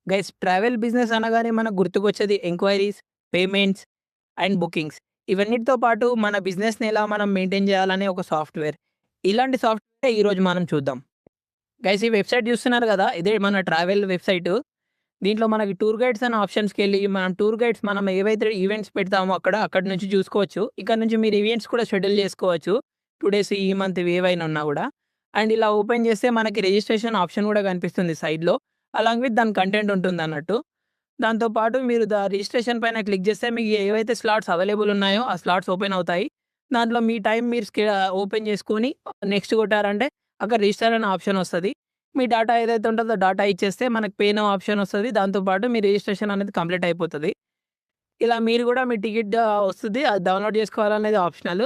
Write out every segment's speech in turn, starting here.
Guys travel business అనగానే మనకు గుర్తుకొచ్చేది enquiries, payments and bookings. ఇవన్నిటితో పాటు మన బిజినెస్‌ని ఎలా మనం మెయింటైన్ చేయాలనే ఒక సాఫ్ట్‌వేర్. ఇలాంటి సాఫ్ట్‌వేరే ఈరోజు మనం చూద్దాం. గైస్ ఈ వెబ్‌సైట్ చూస్తున్నారు గదా! ఇదే మన ట్రావెల్ వెబ్‌సైటు. దీంట్లో మనకి టూర్ గైడ్స్ అనే ఆప్షన్స్‌కెళ్ళి మనం టూర్ గైడ్స్ మనం ఏవైతే ఈవెంట్స్ పెడతామో అక్కడి నుంచి చూసుకోవచ్చు. ఇక్కడ నుంచి మీరు ఈవెంట్స్ కూడా షెడ్యూల్ చేసుకోవచ్చు. 2 డేస్ ఈ మంత్‌వి ఏవైనా ఉన్నా గూడా. అండ్ ఇలా ఓపెన్ చేస్తే మనకి రిజిస్ట్రేషన్ ఆప్షన్ గూడా కనిపిస్తుంది సైడ్‌లో. అలాంగ్ విత్ దాని కంటెంట్ ఉంటుందన్నట్టు. దాంతో పాటు మీరు రిజిస్ట్రేషన్ పైన క్లిక్ చేస్తే మీకు ఏవైతే స్లాట్స్ అవైలబుల్ ఉన్నాయో ఆ స్లాట్స్ ఓపెన్ అవుతాయి. దాంట్లో మీ టైం మీరు ఓపెన్ చేసుకొని నెక్స్ట్ కొట్టారంటే అక్కడ రిజిస్టర్ అనే ఆప్షన్ వస్తది. మీ డాటా ఏదైతే ఉంటుందో డాటా ఇచ్చేస్తే మనకు పే నౌ ఆప్షన్ వస్తది. దాంతో పాటు మీ రిజిస్ట్రేషన్ అనేది కంప్లీట్ అయిపోతది. ఇలా మీరు కూడా మీ టికెట్ వస్తది. అది డౌన్‌లోడ్ చేసుకోవాలనేది ఆప్షనల్.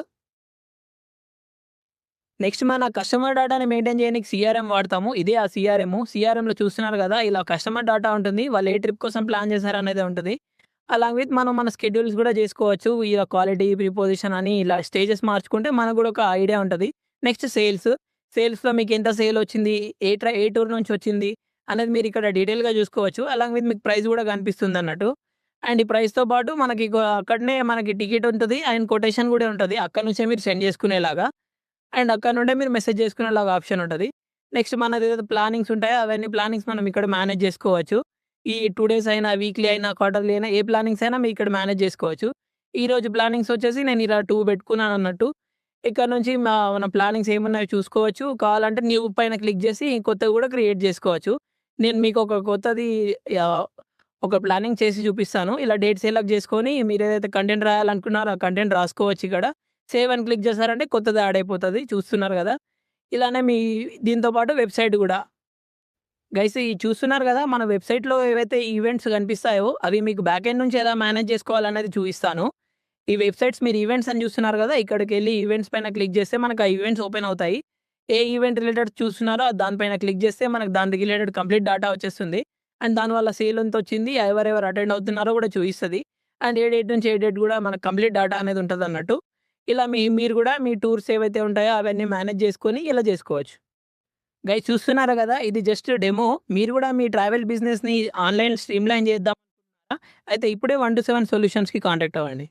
నెక్స్ట్ మన కస్టమర్ డాటాని మెయింటైన్ చేయనీకి సీఆర్ఎం వాడతాము. ఇదే ఆ సీఆర్ఎం. సీఆర్ఎంలో చూస్తున్నారు గదా! ఇలా కస్టమర్ డాటా ఉంటుంది. వాళ్ళు ఏ ట్రిప్ కోసం ప్లాన్ చేశారనేది ఉంటది. అలాంగ్ విత్ మనం మన స్కెడ్యూల్స్ గూడా జేసుకోవచ్చు. ఇలా క్వాలిటీ, ప్రిపోజిషన్ అని ఇలా స్టేజెస్ మార్చుకుంటే మనకు గూడా ఒక ఐడియా ఉంటది. Next sales. సేల్స్‌లో మీకెంత సేలొచ్చింది? ఏ టూర్ నుంచొచ్చింది? అనేది మీరిక్కడ డీటెయిల్‌గా జూసుకోవచ్చు. అలాంగ్ విత్ మీకు ప్రైస్ గూడా కనిపిస్తుందన్నట్టు. అండ్ ఈ ప్రైస్‌తో పాటు మనకి అక్కడనే మనకి టికెట్ ఉంటది. అండ్ కొటేషన్ గూడా ఉంటది. అక్కడి నుంచే మీరు సెండ్ చేసుకునేలాగా. అండ్ అక్కడ నుండే మీరు మెసేజ్ చేసుకునేలాగా ఆప్షన్ ఉంటది. నెక్స్ట్ మనదేదైతే ప్లానింగ్స్ ఉంటాయో అవన్నీ ప్లానింగ్స్ మనం ఇక్కడ మేనేజ్ జేసుకోవచ్చు. ఈ 2 డేస్ అయినా, వీక్లీ అయినా, క్వార్టర్లీ అయినా ఏ ప్లానింగ్స్ అయినా మీరు ఇక్కడ మేనేజ్ జేసుకోవచ్చు. ఈరోజు ప్లానింగ్స్ వచ్చేసి నేను ఇలా 2 పెట్టుకున్నానన్నట్టు. ఇక్కడ నుంచి మన ప్లానింగ్స్ ఏమున్నాయో చూసుకోవచ్చు. కావాలంటే న్యూ పైన క్లిక్ జేసి కొత్తవి గూడా క్రియేట్ జేసుకోవచ్చు. నేను మీకు ఒక కొత్తది యాహ్, ఒక ప్లానింగ్ చేసి చూపిస్తాను. ఇలా డేట్ సెలెక్ట్ జేసుకొని మీరేదైతే కంటెంట్ రాయాలనుకున్నారో ఆ కంటెంట్ రాసుకోవచ్చు ఇక్కడ. సేవ్ అని క్లిక్ చేశారంటే కొత్తది యాడ్ అయిపోతది. చూస్తున్నారు గదా! ఇలానే దీంతో పాటు వెబ్‌సైట్ గూడా. గైస్ ఈ చూస్తున్నారు గదా! మన వెబ్‌సైట్‌లో ఏవైతే ఈవెంట్స్ కనిపిస్తాయో అవి మీకు బ్యాక్ ఎండ్ నుంచి ఎలా మేనేజ్ చేసుకోవాలనేది చూయిస్తాను. ఈ వెబ్‌సైట్స్ మీరు ఈవెంట్స్ అని చూస్తున్నారు గదా! ఇక్కడికెళ్ళి ఈవెంట్స్ పైన క్లిక్ చేస్తే మనకు ఆ ఈవెంట్స్ ఓపెన్ అవుతాయి. ఏ ఈవెంట్ రిలేటెడ్ చూస్తున్నారో దాని పైన క్లిక్ చేస్తే మనకు దానికి రిలేటెడ్ కంప్లీట్ డాటా వచ్చేస్తుంది. అండ్ దానివల్ల సేల్ ఎంతొచ్చింది, ఎవరెవరు అటెండ్ అవుతున్నారో గూడా చూయిస్తది. అండ్ ఏ డేట్ నుంచి ఏ డేట్ గూడా మనకు కంప్లీట్ డాటా అనేది ఉంటదన్నట్టు. ఇలా మీరు గూడా మీ టూర్స్ ఏవైతే ఉంటాయో అవన్నీ మేనేజ్ చేసుకొని ఇలా చేసుకోవచ్చు. గైస్ చూస్తున్నారు గదా! ఇది జస్ట్ డెమో. మీరు గూడా మీ ట్రావెల్ బిజినెస్‌ని ఆన్‌లైన్ స్ట్రీమ్‌లైన్ చేద్దాం అనుకుంటున్నారా? అయితే ఇప్పుడే 1-7 సొల్యూషన్స్‌కి కాంటాక్ట్ అవ్వండి.